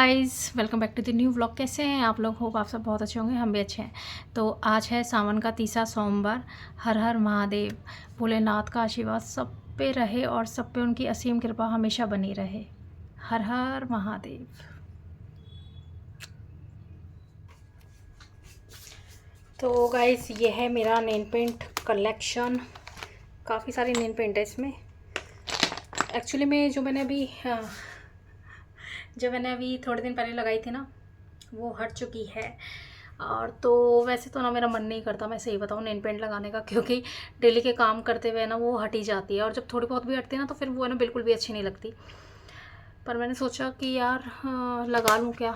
Guys, welcome back to the new vlog. कैसे हैं आप लोग? होप आप सब बहुत अच्छे होंगे, हम भी अच्छे हैं। तो आज है सावन का तीसरा सोमवार। हर हर महादेव। भोलेनाथ का आशीर्वाद सब पे रहे और सब पे उनकी असीम कृपा हमेशा बनी रहे। हर हर महादेव। तो गाइस, ये है मेरा नेल पेंट कलेक्शन। काफ़ी सारी नेल पेंट है इसमें। एक्चुअली में जो मैंने अभी थोड़े दिन पहले लगाई थी ना, वो हट चुकी है। और तो वैसे तो ना मेरा मन नहीं करता, मैं सही बताऊँ, नेल पेंट लगाने का, क्योंकि डेली के काम करते हुए ना वो हट ही जाती है। और जब थोड़ी बहुत भी हटती है ना तो फिर वो है ना बिल्कुल भी अच्छी नहीं लगती। पर मैंने सोचा कि यार लगा लूँ क्या।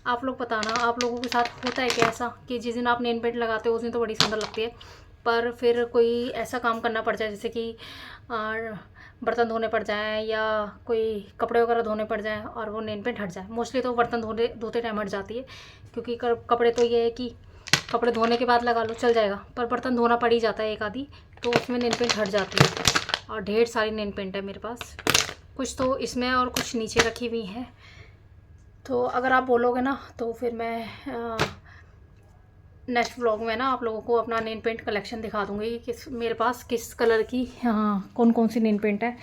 आप लोग बताना, आप लोगों के साथ होता है क्या ऐसा कि जिस दिन आप नेल पेंट लगाते हो उस दिन तो बड़ी सुंदर लगती है, पर फिर कोई ऐसा काम करना पड़ जाए, जैसे कि बर्तन धोने पड़ जाए या कोई कपड़े वगैरह धोने पड़ जाए और वो नेल पेंट हट जाए। मोस्टली तो बर्तन धोते टाइम हट जाती है, क्योंकि कपड़े तो ये है कि कपड़े धोने के बाद लगा लो चल जाएगा, पर बर्तन धोना पड़ ही जाता है एक आधी, तो उसमें नेल पेंट हट जाती है। और ढेर सारी नेल पेंट है मेरे पास, कुछ तो इसमें और कुछ नीचे रखी हुई हैं। तो अगर आप बोलोगे ना तो फिर मैं नेक्स्ट व्लॉग में ना आप लोगों को अपना नेल पेंट कलेक्शन दिखा दूँगी कि मेरे पास किस कलर की कौन कौन सी नेल पेंट है।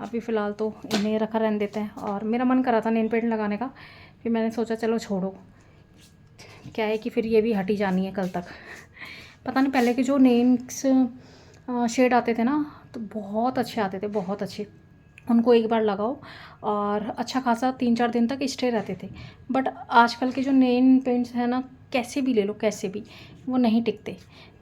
अभी फ़िलहाल तो इन्हें रखा रहने देते हैं। और मेरा मन करा था नेल पेंट लगाने का, फिर मैंने सोचा चलो छोड़ो, क्या है कि फिर ये भी हट ही जानी है कल तक। पता नहीं, पहले के जो नेल्स शेड आते थे ना तो बहुत अच्छे आते थे, बहुत अच्छे। उनको एक बार लगाओ और अच्छा खासा 3-4 दिन तक स्टे रहते थे। बट आजकल के जो नेल पेंट्स हैं ना, कैसे भी ले लो कैसे भी, वो नहीं टिकते।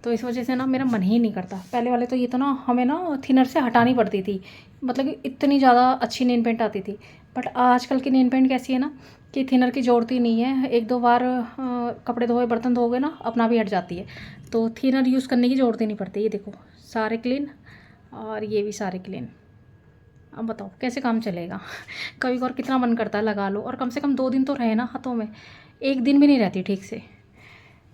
तो इस वजह से ना मेरा मन ही नहीं करता। पहले वाले तो ये तो ना हमें ना थिनर से हटानी पड़ती थी, मतलब कि इतनी ज़्यादा अच्छी नेल पेंट आती थी। बट आजकल की नेल पेंट कैसी है ना कि थिनर की ज़रूरत ही नहीं है। एक दो बार कपड़े धोए बर्तन धोगे ना अपना भी हट जाती है, तो थिनर यूज़ करने की ज़रूरत ही नहीं पड़ती। ये देखो सारे क्लीन, और ये भी सारे क्लीन। अब बताओ कैसे काम चलेगा। कभी कभार कितना मन करता है लगा लो, और कम से कम 2 दिन तो रहे ना हाथों में, एक दिन भी नहीं रहती ठीक से।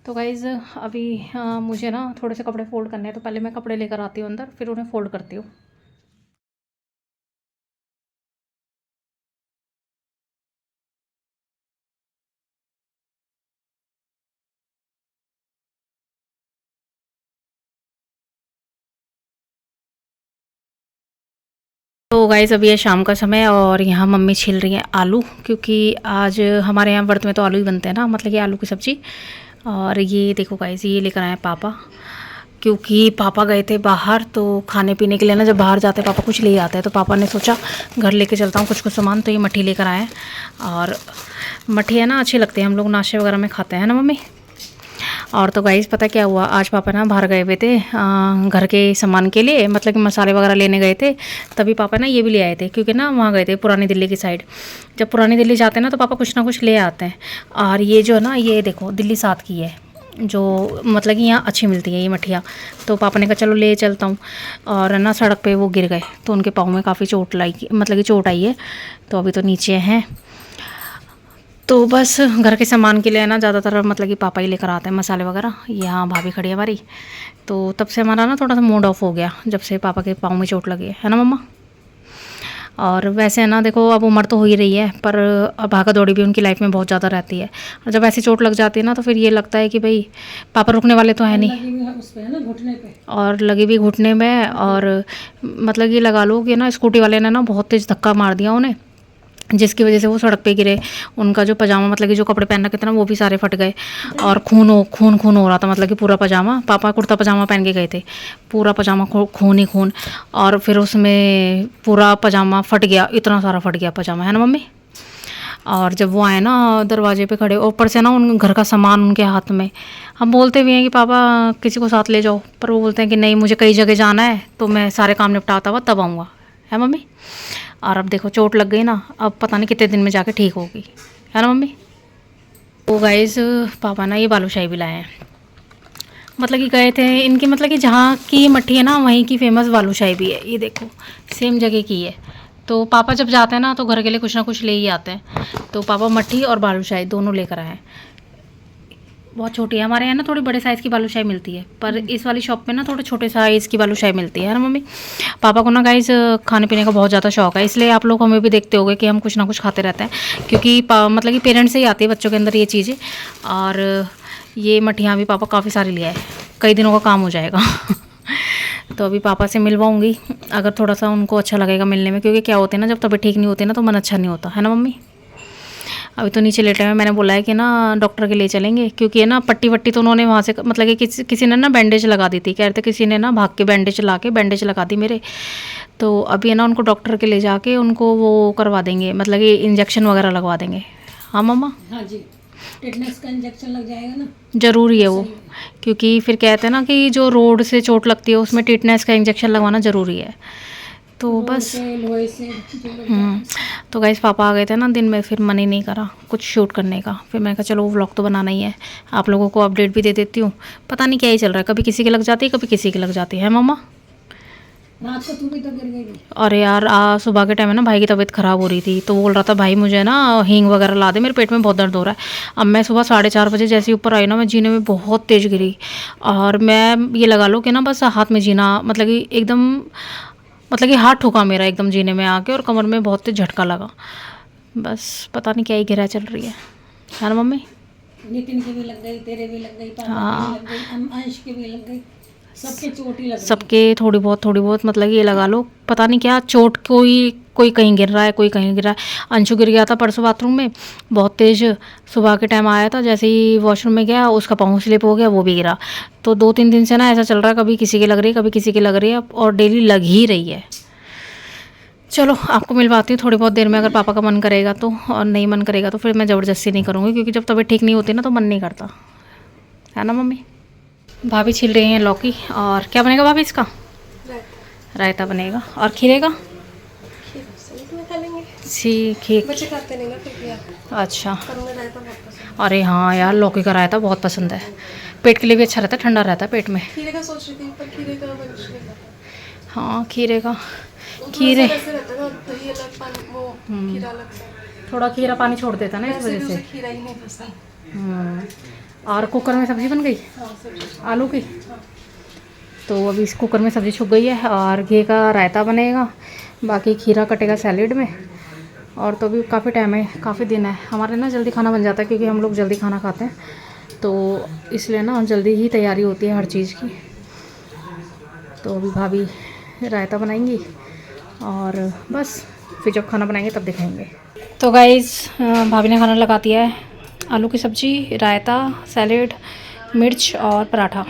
तो गाइज़ अभी मुझे ना थोड़े से कपड़े फ़ोल्ड करने हैं, तो पहले मैं कपड़े लेकर आती हूँ अंदर, फिर उन्हें फ़ोल्ड करती हूँ। तो गाइज़ अभी है शाम का समय और यहाँ मम्मी छील रही हैं आलू, क्योंकि आज हमारे यहाँ व्रत में तो आलू ही बनते हैं ना, मतलब कि आलू की सब्ज़ी। और ये देखो गाइज़, ये लेकर आए पापा, क्योंकि पापा गए थे बाहर तो खाने पीने के लिए ना, जब बाहर जाते हैं पापा कुछ ले आते हैं, तो पापा ने सोचा घर लेके चलता हूँ कुछ कुछ सामान, तो ये मट्ठी लेकर आए हैं। और मट्ठी है ना अच्छी लगती है, हम लोग नाश्ते वगैरह में खाते हैं ना मम्मी। और तो गाइस पता क्या हुआ, आज पापा ना बाहर गए हुए थे घर के सामान के लिए, मतलब कि मसाले वगैरह लेने गए थे। तभी पापा ना ये भी ले आए थे, क्योंकि ना वहाँ गए थे पुरानी दिल्ली की साइड। जब पुरानी दिल्ली जाते हैं ना तो पापा कुछ ना कुछ ले आते हैं। और ये जो है ना, ये देखो दिल्ली 7 की है, जो मतलब कि यहाँ अच्छी मिलती है ये मठिया। तो पापा ने कहा चलो ले चलता हूँ। और ना सड़क पे वो गिर गए, तो उनके पाँव में काफ़ी चोट लाई, मतलब कि चोट आई है, तो अभी तो नीचे हैं। तो बस घर के सामान के लिए है ना ज़्यादातर मतलब कि पापा ही लेकर आते हैं मसाले वगैरह। यहाँ भाभी खड़ी है हमारी, तो तब से हमारा ना थोड़ा सा मूड ऑफ हो गया जब से पापा के पाँव में चोट लगी है ना मम्मा। और वैसे है ना देखो, अब उम्र तो हो ही रही है, पर भागा दौड़ी भी उनकी लाइफ में बहुत ज़्यादा रहती है। और जब ऐसी चोट लग जाती है ना तो फिर ये लगता है कि भाई पापा रुकने वाले तो है नहीं, उस पे है ना घुटने पे, और लगी भी घुटने में। और मतलब ये लगा लो कि ना स्कूटी वाले ने ना बहुत तेज़ धक्का मार दिया उन्हें, जिसकी वजह से वो सड़क पे गिरे। उनका जो पजामा, मतलब कि जो कपड़े पहन रखे थे ना, वो भी सारे फट गए। और खून हो रहा था, मतलब कि पूरा पजामा, पापा कुर्ता पजामा पहन के गए थे, पूरा पजामा खून ही खून। और फिर उसमें पूरा पजामा फट गया, इतना सारा फट गया पजामा, है ना मम्मी। और जब वो आए ना दरवाजे पे खड़े, ऊपर से ना उन घर का सामान उनके हाथ में। हम बोलते भी हैं कि पापा किसी को साथ ले जाओ, पर वो बोलते हैं कि नहीं, मुझे कई जगह जाना है, तो मैं सारे काम निपटाता हुआ तब आऊँगा, है मम्मी। और अब देखो चोट लग गई ना, अब पता नहीं कितने दिन में जाके ठीक होगी, है ना मम्मी। तो गाइस पापा ना ये बालूशाही भी लाए हैं, मतलब कि गए थे इनकी, मतलब कि जहाँ की मट्ठी है ना वहीं की फेमस बालूशाही भी है। ये देखो सेम जगह की है। तो पापा जब जाते हैं ना तो घर के लिए कुछ ना कुछ ले ही आते हैं। तो पापा मट्ठी और बालूशाही दोनों लेकर आए हैं। बहुत छोटी है। हमारे यहाँ ना थोड़ी बड़े साइज़ की बालूशाही मिलती है, पर इस वाली शॉप पे ना थोड़े छोटे साइज़ की बालूशाही मिलती है ना मम्मी। पापा को ना गाइस खाने पीने का बहुत ज़्यादा शौक है, इसलिए आप लोग हमें भी देखते होगे कि हम कुछ ना कुछ खाते रहते हैं, क्योंकि मतलब कि पेरेंट्स से ही आती है बच्चों के अंदर ये चीज़ें। और ये मठियाँ भी पापा काफ़ी सारी लिया है, कई दिनों का काम हो जाएगा। तो अभी पापा से मिलवाऊँगी, अगर थोड़ा सा उनको अच्छा लगेगा मिलने में, क्योंकि क्या होते हैं ना, जब तबीयत ठीक नहीं होती ना तो मन अच्छा नहीं होता है ना मम्मी। अभी तो नीचे लेटे हुए, मैंने बोला है कि ना डॉक्टर के ले चलेंगे, क्योंकि है ना पट्टी वट्टी तो उन्होंने वहाँ से मतलब कि किसी ने ना बैंडेज लगा दी थी, कह रहे थे किसी ने ना भाग के बैंडेज लगा दी मेरे। तो अभी है ना उनको डॉक्टर के ले जाके उनको वो करवा देंगे, मतलब कि इंजेक्शन वगैरह लगवा देंगे। हाँ मम्मा? हाँ जी, टिटनेस का इंजेक्शन लग जाएगा ना, ज़रूरी है वो, क्योंकि फिर कहते हैं ना कि जो रोड से चोट लगती है उसमें टिटनेस का इंजेक्शन लगवाना ज़रूरी है। तो बस तो गाइस पापा आ गए थे ना दिन में, फिर मन ही नहीं करा कुछ शूट करने का। फिर मैंने कहा चलो व्लॉग तो बनाना ही है, आप लोगों को अपडेट भी दे देती हूँ। पता नहीं क्या ही चल रहा है, कभी किसी की लग जाती है, कभी किसी की लग जाती है मम्मा। रात को तू भी तो गिर गई। अरे यार सुबह के टाइम है ना भाई की तबीयत ख़राब हो रही थी, तो बोल रहा था भाई मुझे ना हींग वगैरह ला दे, मेरे पेट में बहुत दर्द हो रहा है। अब मैं सुबह 4:30 बजे जैसे ऊपर आई ना, मैं जीने में बहुत तेज़ गिरी, और मैं ये लगा लो कि ना बस हाथ में जीना, मतलब कि एकदम, मतलब कि हाथ ठुका मेरा एकदम जीने में आके, और कमर में बहुत तेज झटका लगा। बस पता नहीं क्या ही गिरा चल रही है ना मम्मी। नितिन की भी लग गई, तेरे भी लग गई, पापा की भी लग गई, अंश की भी लग गई, सबके चोट ही लग गई। सबके थोड़ी बहुत मतलब ये लगा लो, पता नहीं क्या चोट, कोई कहीं गिर रहा है, कोई कहीं गिर रहा है। अंशु गिर गया था परसों बाथरूम में बहुत तेज़, सुबह के टाइम आया था, जैसे ही वॉशरूम में गया उसका पाँव स्लिप हो गया, वो भी गिरा। तो 2-3 दिन से ना ऐसा चल रहा है, कभी किसी की लग रही है, कभी किसी की लग रही है, और डेली लग ही रही है। चलो आपको मिलवाती हूँ थोड़ी बहुत देर में, अगर पापा का मन करेगा तो, और नहीं मन करेगा तो फिर मैं ज़बरदस्ती नहीं करूँगी, क्योंकि जब तबीयत ठीक नहीं होती ना तो मन नहीं करता है ना मम्मी। भाभी छिल रही हैं लौकी, और क्या बनेगा भाभी इसका? रायता बनेगा। और खीरे का? खीर बच्चे खाते नहीं ना फिर। अच्छा, अरे हाँ यार लौकी का रायता बहुत पसंद है, पेट के लिए भी अच्छा रहता है, ठंडा रहता है पेट में। खीरे का सोच रही थी, पर खीरे का हाँ खीरे का, खीरे थोड़ा खीरा पानी छोड़ देता ना, इस वजह से खीरा ही नहीं पसंद। और कुकर में सब्जी बन गई आलू की, तो अभी इस कुकर में सब्ज़ी छुप गई है, और घी का रायता बनेगा, बाकी खीरा कटेगा सैलेड में। और तो अभी काफ़ी टाइम है, काफ़ी दिन है हमारे ना, जल्दी खाना बन जाता है, क्योंकि हम लोग जल्दी खाना खाते हैं, तो इसलिए ना जल्दी ही तैयारी होती है हर चीज़ की। तो अभी भाभी रायता बनाएंगी, और बस फिर जब खाना बनाएंगे तब दिखाएंगे। तो गाइज़ भाभी ने खाना लगा दिया है, आलू की सब्ज़ी, रायता, सैलेड, मिर्च और पराठा।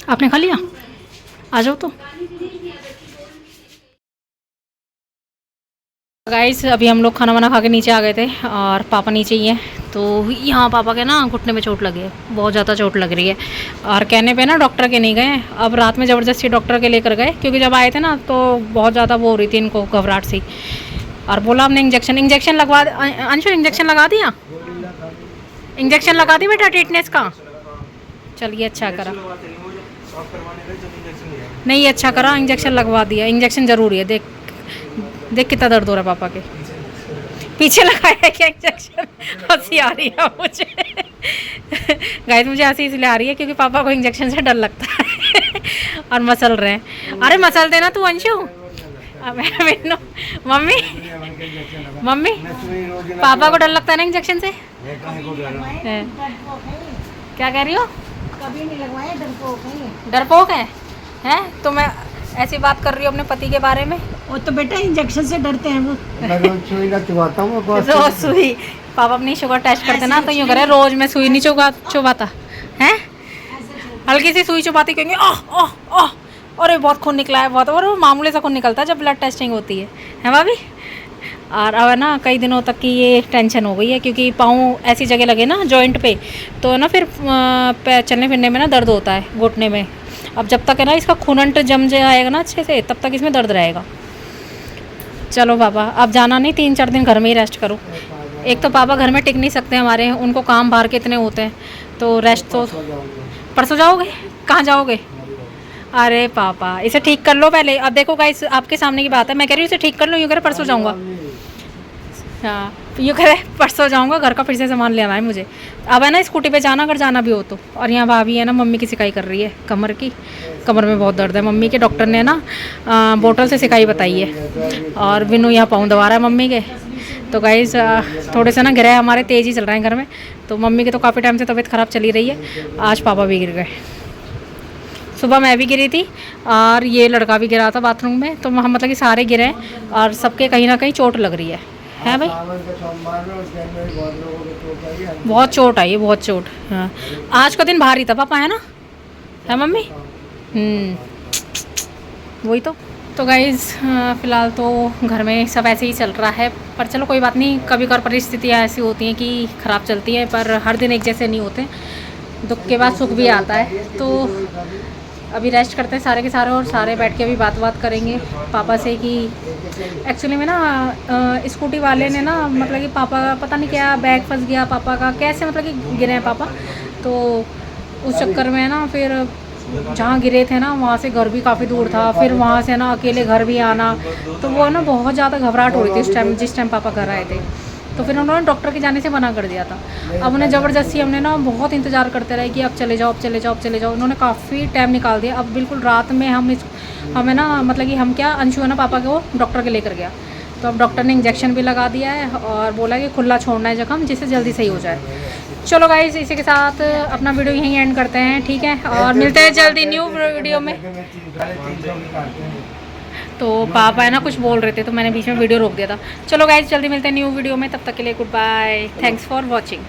आपने खा लिया? आ जाओ तो। गाइस अभी हम लोग खाना वाना खा के नीचे आ गए थे, और पापा नीचे ही हैं। तो यहाँ पापा के ना घुटने में चोट लगी है, बहुत ज़्यादा चोट लग रही है, और कहने पे ना डॉक्टर के नहीं गए। अब रात में ज़बरदस्ती डॉक्टर के लेकर गए, क्योंकि जब आए थे ना तो बहुत ज़्यादा वो हो रही थी इनको, घबराहट सी, और बोला हमने इंजेक्शन लगवा, अंशु इंजेक्शन लगा दिया, इंजेक्शन लगा दी बेटा टिटनेस का। चलिए अच्छा करा, नहीं अच्छा करा, इंजेक्शन लगवा दिया, इंजेक्शन ज़रूरी है। देख कितना दर्द हो रहा है पापा के, पीछे लगाया क्या इंजेक्शन? हंसी आ रही है मुझे गाइस, मुझे हंसी इसलिए आ रही है क्योंकि पापा को इंजेक्शन से डर लगता है और मसल रहे हैं। अरे मसल देना तू अंशु। मम्मी मम्मी पापा को डर लगता है ना इंजेक्शन से? क्या कह रही हो? कभी नहीं लगवाया, डरपोक है हैं? तो मैं ऐसी बात कर रही हूँ अपने पति के बारे में। वो तो बेटा इंजेक्शन से डरते हैं वो। रोज सुई, पापा अपनी शुगर टेस्ट करते ना तो यूँ करे, रोज मैं सुई नहीं चुबाता है, हल्की सी सुई चुबाती कहेंगे ओह ओह ओह, अरे बहुत खून निकला है बहुत, और वो मामूली सा खून निकलता है जब ब्लड टेस्टिंग होती है भाभी। और अब ना कई दिनों तक की ये टेंशन हो गई है, क्योंकि पाँव ऐसी जगह लगे ना जॉइंट पे, तो ना फिर चलने फिरने में ना दर्द होता है घुटने में। अब जब तक है ना इसका खूनंट जम जाएगा ना अच्छे से, तब तक इसमें दर्द रहेगा। चलो पापा अब जाना नहीं, 3-4 दिन घर में ही रेस्ट करो। एक तो पापा घर में टिक नहीं सकते हमारे, उनको काम बाहर के इतने होते हैं, तो रेस्ट तो। परसों जाओगे? कहाँ जाओगे? अरे पापा इसे ठीक कर लो पहले। अब देखो गाइस आपके सामने की बात है, मैं कह रही हूँ इसे ठीक कर लो, यूँ करे परसों जाऊँगा। हाँ यूँ कह रहे परसों जाऊँगा, घर का फिर से सामान ले आना है मुझे। अब है ना स्कूटी पे जाना, अगर जाना भी हो तो। और यहाँ भाभी है ना मम्मी की सिकाई कर रही है कमर की, कमर में बहुत दर्द है मम्मी के, डॉक्टर ने ना बोतल से सिकाई बताई है। और विनू यहाँ पाँव दबा रहा है मम्मी के। तो गाइस थोड़े से ना गिराए हमारे तेज़ ही चल रहे हैं घर में, तो मम्मी की तो काफ़ी टाइम से तबीयत ख़राब चली रही है। आज पापा भी गिर गए, सुबह मैं भी गिरी थी और ये लड़का भी गिरा था बाथरूम में। तो हम मतलब कि सारे गिरे हैं और सबके कहीं ना कहीं चोट लग रही है भाई, बहुत चोट आई है, बहुत चोट। हाँ आज का दिन भारी था पापा, है ना, है मम्मी? वही तो गाइज़ फ़िलहाल तो घर में सब ऐसे ही चल रहा है, पर चलो कोई बात नहीं। कभी कभार परिस्थितियाँ ऐसी होती हैं कि ख़राब चलती हैं, पर हर दिन एक जैसे नहीं होते। दुख के बाद सुख भी आता है। तो अभी रेस्ट करते हैं सारे के सारे, और सारे बैठ के अभी बात करेंगे पापा से कि एक्चुअली में ना स्कूटी वाले ने ना मतलब कि पापा का पता नहीं क्या बैग फंस गया पापा का, कैसे मतलब कि गिरे हैं पापा। तो उस चक्कर में ना फिर जहाँ गिरे थे ना वहाँ से घर भी काफ़ी दूर था, फिर वहाँ से ना अकेले घर भी आना, तो वो ना बहुत ज़्यादा घबराहट हो रही थी उस टाइम, जिस टाइम पापा घर आए थे। तो फिर उन्होंने डॉक्टर के जाने से मना कर दिया था। अब उन्हें ज़बरदस्ती हमने ना बहुत इंतज़ार करते रहे कि अब चले जाओ, अब चले जाओ, अब चले जाओ। उन्होंने काफ़ी टाइम निकाल दिया। अब बिल्कुल रात में हमें ना मतलब कि हम क्या, अंशु है ना पापा के, वो डॉक्टर के लेकर गया। तो अब डॉक्टर ने इंजेक्शन भी लगा दिया है और बोला कि खुला छोड़ना है जख्म, जिससे जल्दी सही हो जाए। चलो गाइस इसी के साथ अपना वीडियो यहीं एंड करते हैं, ठीक है, और मिलते हैं जल्दी न्यू वीडियो में। तो पापा है ना कुछ बोल रहे थे, तो मैंने बीच में वीडियो रोक दिया था। चलो गाइस जल्दी मिलते हैं न्यू वीडियो में, तब तक के लिए goodbye, thanks for watching.